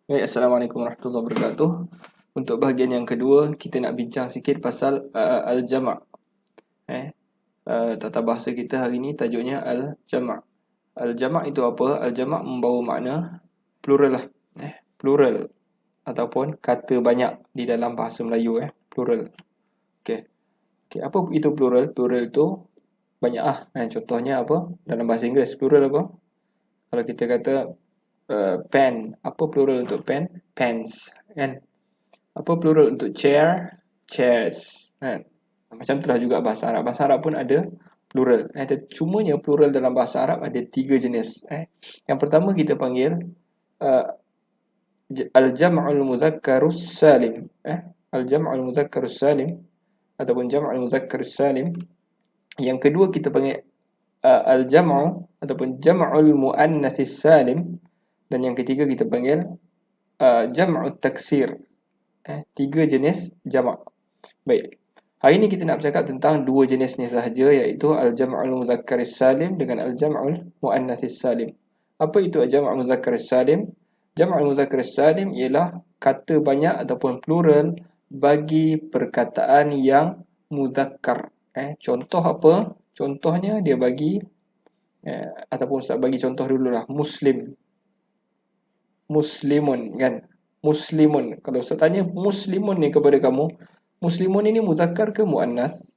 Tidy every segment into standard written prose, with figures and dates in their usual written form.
Baik, Assalamualaikum warahmatullahi wabarakatuh. Untuk bahagian yang kedua, kita nak bincang sikit pasal al-jama'. Tata bahasa kita hari ini tajuknya al-jama'. Al-jama' itu apa? Al-jama' membawa makna plural lah. Plural ataupun kata banyak di dalam bahasa Melayu. Plural. Okey. Okey, apa itu plural? Plural itu banyak ah. Contohnya apa? Dalam bahasa Inggeris plural apa? Kalau kita kata pen, apa plural untuk pen? Pens, kan? Apa plural untuk chair? Chairs, kan? Macam itulah juga bahasa Arab. Bahasa Arab pun ada plural. Cumanya plural dalam bahasa Arab ada 3 jenis. Yang pertama kita panggil uh, al-jam'ul muzakkarus salim. Al-jam'ul muzakkarus salim ataupun jam'ul muzakkarus salim. Yang kedua kita panggil al-jam'u ataupun jam'ul muannatsis salim. Dan yang ketiga kita panggil jam'ut taksir. 3 jenis jamak. Baik. Hari ini kita nak bercakap tentang 2 jenis ni sahaja, iaitu al-jam'ul muzakkaris salim dengan al-jam'ul muannatsis salim. Apa itu al-jam'ul muzakkaris salim? Jam'ul muzakkaris salim ialah kata banyak ataupun plural bagi perkataan yang muzakkar. Contoh apa? Contohnya dia bagi ataupun Ustaz bagi contoh dululah. Muslim. Muslimun, kan? Muslimun. Kalau Ustaz tanya muslimun ni kepada kamu, muslimun ini muzakkar ke muannas?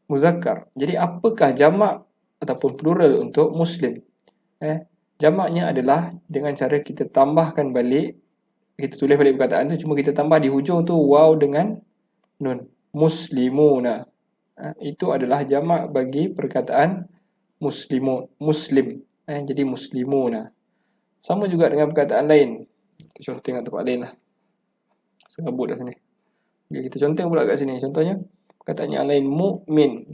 Muzakkar. Jadi apakah jamak ataupun plural untuk muslim? Jamaknya adalah dengan cara kita tambahkan balik, kita tulis balik perkataan tu, cuma kita tambah di hujung tu waw dengan nun. Muslimuna. Itu adalah jamak bagi perkataan muslimun, muslim. Jadi muslimuna. Sama juga dengan perkataan lain. Kita contoh tengok tempat lain lah. Serabut dah sini. Okay, kita contoh pula kat sini. Contohnya, perkataan yang lain, mu'min.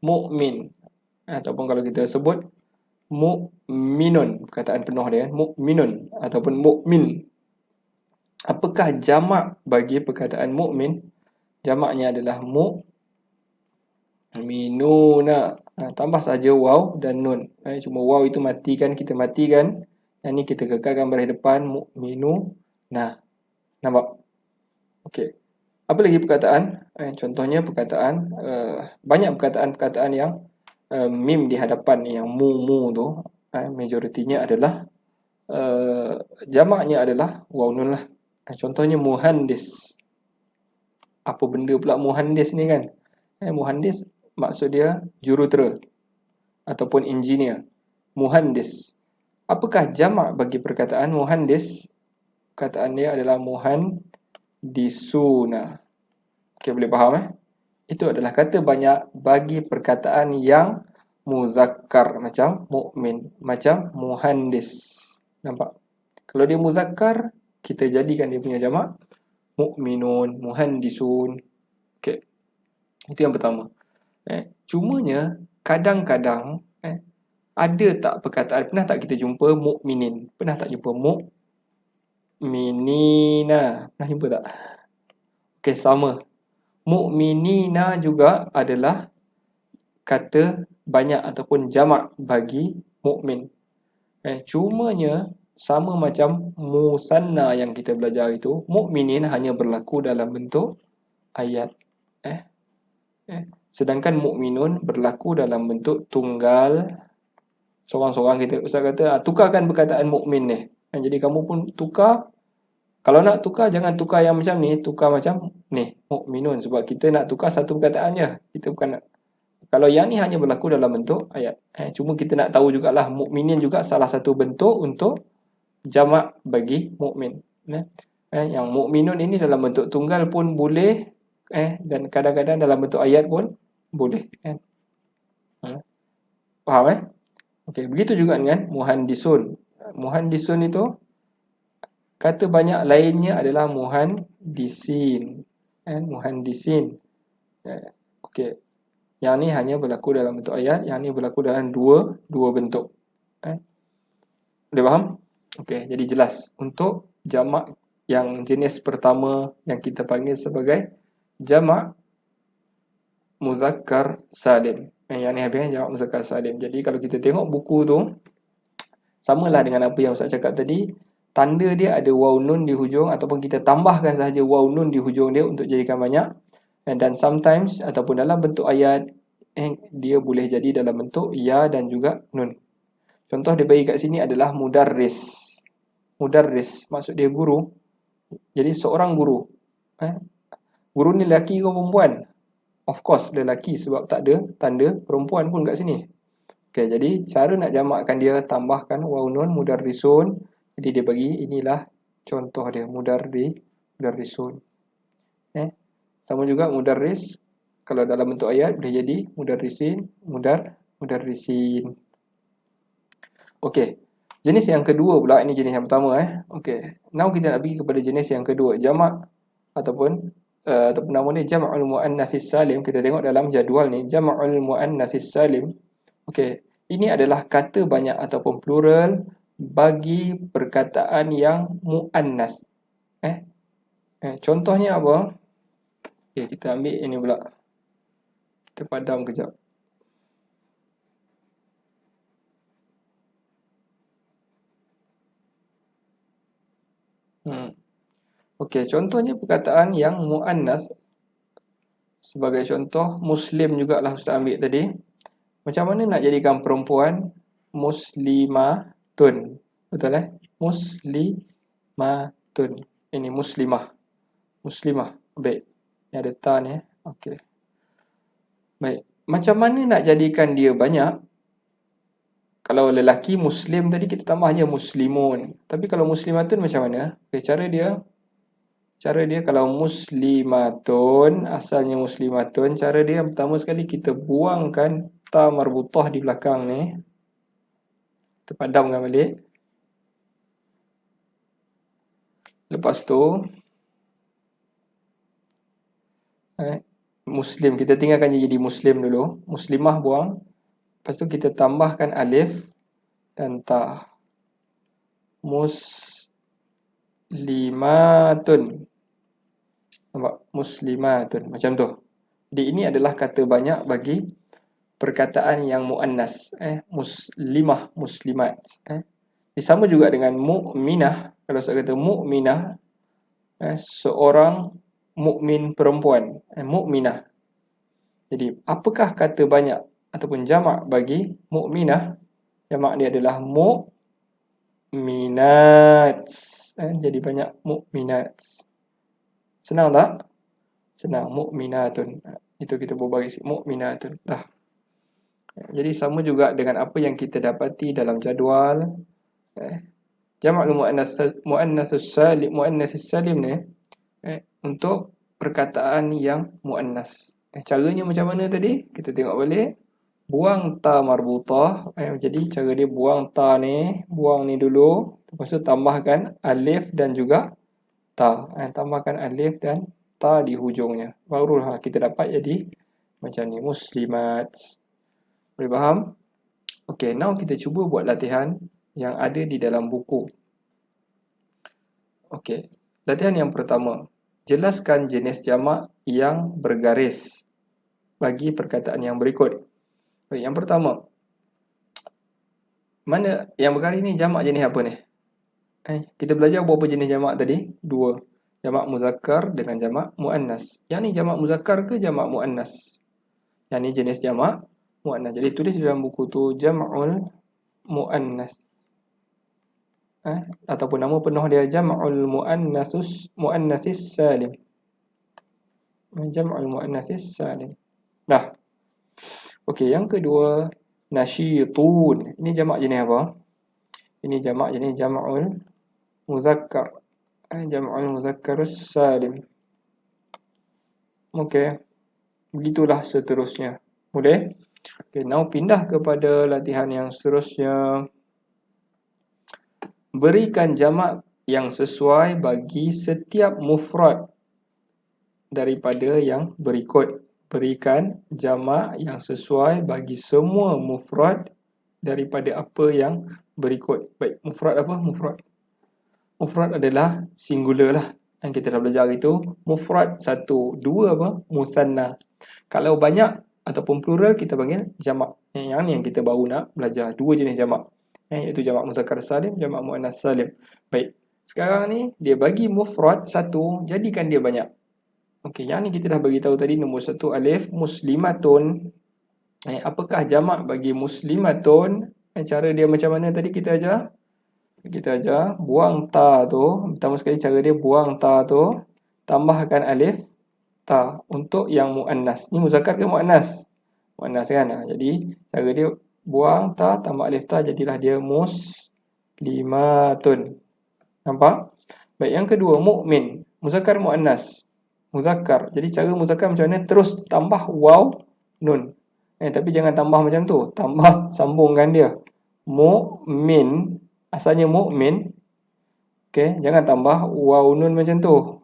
Mu'min. Ataupun kalau kita sebut, mu'minun. Perkataan penuh dia, mu'minun. Ataupun mu'min. Apakah jamak bagi perkataan mu'min? Jamaknya adalah mu'minuna. Tambah saja waw dan nun. Cuma waw itu matikan, kita matikan. Yang ni kita kekalkan berada depan, mu'minuna. Nampak? Okey. Apa lagi perkataan? Contohnya perkataan banyak perkataan-perkataan yang mim di hadapan ni, yang mu tu, majoritinya adalah jamaknya adalah waw nun lah. Contohnya muhandis. Apa benda pula muhandis ni, kan? Muhandis maksud dia jurutera ataupun engineer. Muhandis. Apakah jamak bagi perkataan muhandis? Perkataan dia adalah muhandisuna. Okey, boleh faham? Itu adalah kata banyak bagi perkataan yang muzakkar, macam mukmin, macam muhandis. Nampak? Kalau dia muzakkar, kita jadikan dia punya jamak mukminun, muhandisun. Okey. Itu yang pertama. Cumanya kadang-kadang ada tak perkataan, pernah tak kita jumpa mukminin? Pernah tak jumpa mukminina? Pernah jumpa tak? Okey, sama. Mukminina juga adalah kata banyak ataupun jamak bagi mukmin. Cumanya sama macam musanna yang kita belajar itu, mukminin hanya berlaku dalam bentuk ayat. Sedangkan mukminun berlaku dalam bentuk tunggal, seorang-seorang. Kita Ustaz kata, tukarkan perkataan mukmin ni. Jadi kamu pun tukar. Kalau nak tukar, jangan tukar yang macam ni, tukar macam ni, mukminun, sebab kita nak tukar satu perkataan je. Kita bukan nak. Kalau yang ni hanya berlaku dalam bentuk ayat. Cuma kita nak tahu jugalah, mukminin juga salah satu bentuk untuk jamak bagi mukmin. Yang mukminun ini dalam bentuk tunggal pun boleh, dan kadang-kadang dalam bentuk ayat pun boleh. Faham? Okey, begitu juga dengan muhandisun. Muhandisun itu kata banyak lainnya adalah muhandisin. Muhandisin. Okey. Yang ni hanya berlaku dalam bentuk ayat, yang ni berlaku dalam dua bentuk. Boleh faham? Okey, jadi jelas. Untuk jamak yang jenis pertama yang kita panggil sebagai jamak muzakkar salim. Yang ni habis, jamak muzakkar salim. Jadi kalau kita tengok buku tu, samalah dengan apa yang Ustaz cakap tadi. tanda dia ada waw nun di hujung, ataupun kita tambahkan sahaja waw nun di hujung dia untuk jadikan banyak. Dan sometimes ataupun dalam bentuk ayat dia boleh jadi dalam bentuk ya dan juga nun. Contoh dia bagi kat sini adalah mudarris. Mudarris maksud dia guru. Jadi seorang guru. Guru ni lelaki ke perempuan? Of course lelaki, sebab tak ada tanda perempuan pun kat sini. Okay, jadi cara nak jamakkan dia, tambahkan waw nun mudarrisun. Jadi dia bagi inilah contoh dia, mudarrisun. Sama juga mudarris, kalau dalam bentuk ayat boleh jadi mudarrisin, mudarrisin. Okey. Jenis yang kedua pula, ini jenis yang pertama Okey. Now kita nak pergi kepada jenis yang kedua, jamak ataupun nama ni jam'ul muannatsis salim. Kita tengok dalam jadual ni, jam'ul muannatsis salim. Okey. Ini adalah kata banyak ataupun plural bagi perkataan yang muannas. Contohnya apa? Okay, kita ambil ini pula. Kita padam kejap. Okey, contohnya perkataan yang muannas. Sebagai contoh, muslim jugalah Ustaz ambil tadi. Macam mana nak jadikan perempuan? Muslimatun. Betul Muslimatun. Ini muslimah. Muslimah. Baik. Ini ada ta ni. Okey. Baik. Macam mana nak jadikan dia banyak? Kalau lelaki muslim tadi kita tambah je muslimun. Tapi kalau muslimatun macam mana? Okay, cara dia kalau muslimatun, asalnya muslimatun, cara dia yang pertama sekali kita buangkan ta marbutah di belakang ni. Kita padamkan balik. Lepas tu muslim, kita tinggalkan jadi muslim dulu. Muslimah buang. Lepas tu kita tambahkan alif dan ta. Muslimatun. Nampak? Muslimatun. Macam tu. Jadi ini adalah kata banyak bagi perkataan yang muannas. Muslimah, muslimat. Sama juga dengan mu'minah. Kalau saya kata mu'minah, seorang mukmin perempuan. Mu'minah. Jadi apakah kata banyak ataupun jamak bagi mu'minah? Jamak dia adalah mu'minat. Jadi banyak mu'minat. Senang tak? Senang. Mu'minatun. Itu kita buat bagi mu'minatun. Dah. Jadi sama juga dengan apa yang kita dapati dalam jadual. Jama'ul muannatsus salim ni untuk perkataan yang muannas. Caranya macam mana tadi? Kita tengok balik. Buang ta marbutah. Jadi cara dia buang ta ni, buang ni dulu. Lepas tu tambahkan alif dan juga ta. Tambahkan alif dan ta di hujungnya. Barulah kita dapat jadi macam ni, muslimat. Boleh faham? Okey, now kita cuba buat latihan yang ada di dalam buku. Okey, latihan yang pertama. Jelaskan jenis jamak yang bergaris bagi perkataan yang berikut. Yang pertama, mana yang bergaris ni jamak jenis apa ni? Kita belajar berapa jenis jamak tadi? 2. Jamak muzakkar dengan jamak muannas. Yang ni jamak muzakkar ke jamak muannas? Yang ni jenis jamak muannas. Jadi tulis dalam buku tu jam'ul muannas. Ataupun nama penuh dia jam'ul muannatsis salim. Jam'ul muannatsis salim. Dah. Okey, yang kedua, nasyitun. Ini jamak jenis apa? Ini jamak jenis jam'ul muzakkar. Jam'ul muzakkarus salim. Okey. Begitulah seterusnya. Boleh? Okey, now pindah kepada latihan yang seterusnya. Berikan jamak yang sesuai bagi setiap mufrad daripada yang berikut. Berikan jamak yang sesuai bagi semua mufrad daripada apa yang berikut. Baik, mufrad apa? Mufrad adalah singular lah. Yang kita dah belajar itu. Mufrad satu, dua apa? Musanna. Kalau banyak ataupun plural kita panggil jamak. Yang ni yang kita baru nak belajar. 2 jenis jamak. Iaitu jamak muzakkar salim, jamak muannas salim. Baik. Sekarang ni dia bagi mufrad satu, jadikan dia banyak. Okey, yang ni kita dah bagi tahu tadi. Nombor satu, alif muslimatun. Apakah jamak bagi muslimatun? Cara dia macam mana tadi kita ajar? Kita ajar buang ta tu. Pertama sekali cara dia buang ta tu, tambahkan alif ta untuk yang muannas. Ni muzakkar ke muannas? Muannas kan? Jadi cara dia buang ta tambah alif ta, jadilah dia muslimatun. Nampak? Baik, yang kedua, mukmin. Muzakkar muannas. Muzakkar. Jadi cara muzakkar macam mana? Terus tambah waw nun. Tapi jangan tambah macam tu. Tambah, sambungkan dia. Mukmin. Asalnya mukmin. Okey, jangan tambah waw nun macam tu.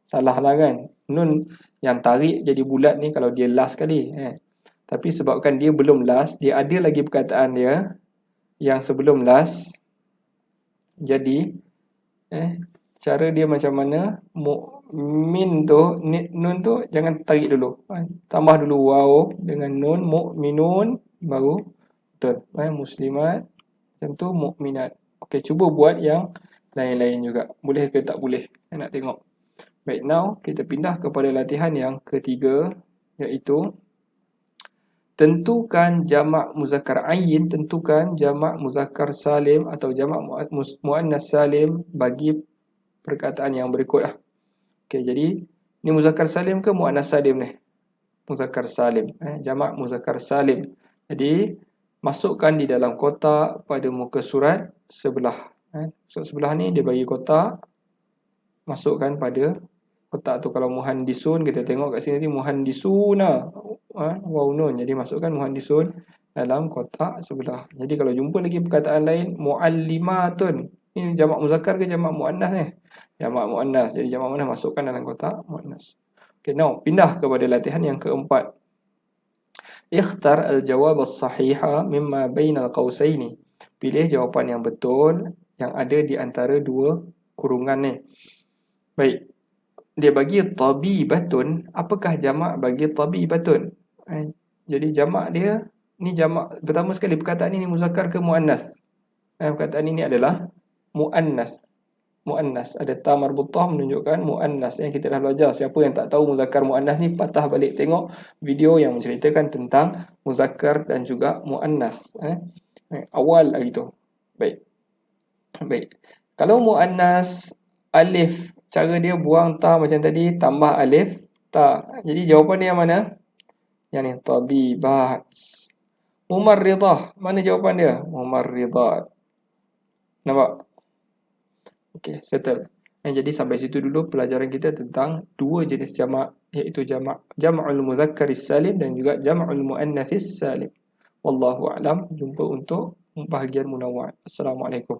Salah lah kan? Nun yang tarik jadi bulat ni kalau dia last sekali. Tapi sebabkan dia belum last, dia ada lagi perkataan dia yang sebelum last. Jadi cara dia macam mana? Mukmin tu, nun tu jangan tarik dulu. Tambah dulu waw dengan nun, mukminun, baru betul. Muslimat, macam tu, mukminat. Okey, cuba buat yang lain-lain juga. Boleh ke tak boleh? Nak tengok. Baik, now kita pindah kepada latihan yang ketiga, iaitu tentukan jamak muzakkar ayyin, tentukan jamak muzakkar salim atau jamak muannas salim bagi perkataan yang berikut lah. Okey, jadi ni muzakkar salim ke muannas salim ni? Muzakkar salim. Jamak muzakkar salim. Jadi masukkan di dalam kotak pada muka surat sebelah. Surat sebelah ni dia bagi kotak. Masukkan pada kotak tu. Kalau muhandisun, kita tengok kat sini ni muhandisuna. Waw nun. Jadi masukkan muhandisun dalam kotak sebelah. Jadi kalau jumpa lagi perkataan lain, muallimatun. Ini jamak muzakkar ke jamak muannas ni? Jamak muannas. Jadi jamak muannas masukkan dalam kotak muannas. Okay, now pindah kepada latihan yang keempat. Ikhtar al-jawab as-sahiha mimma bainal qausaini. Pilih jawapan yang betul yang ada di antara dua kurungan ni. Baik. Dia bagi tabibatun. Apakah jamak bagi tabibatun? Jadi jamak dia, ni jamak pertama sekali perkataan ini muzakkar ke muannas? Perkataan ini adalah muannas. Muannas. Ada ta marbutah menunjukkan muannas. Yang kita dah belajar. Siapa yang tak tahu muzakkar muannas ni, patah balik tengok video yang menceritakan tentang muzakkar dan juga muannas. Awal lagi tu. Baik. Baik. Kalau muannas, alif, cara dia buang ta macam tadi, tambah alif ta. Jadi jawapan dia yang mana? Yang ni, tabibat. Mumarridah. Mana jawapan dia? Mumarridat. Nampak? Okey, settle. Jadi sampai situ dulu pelajaran kita tentang dua jenis jamak, iaitu jam'ul muzakkaris salim dan juga jam'ul muannatsis salim. Wallahu a'lam. Jumpa untuk bahagian munawwar. Assalamualaikum.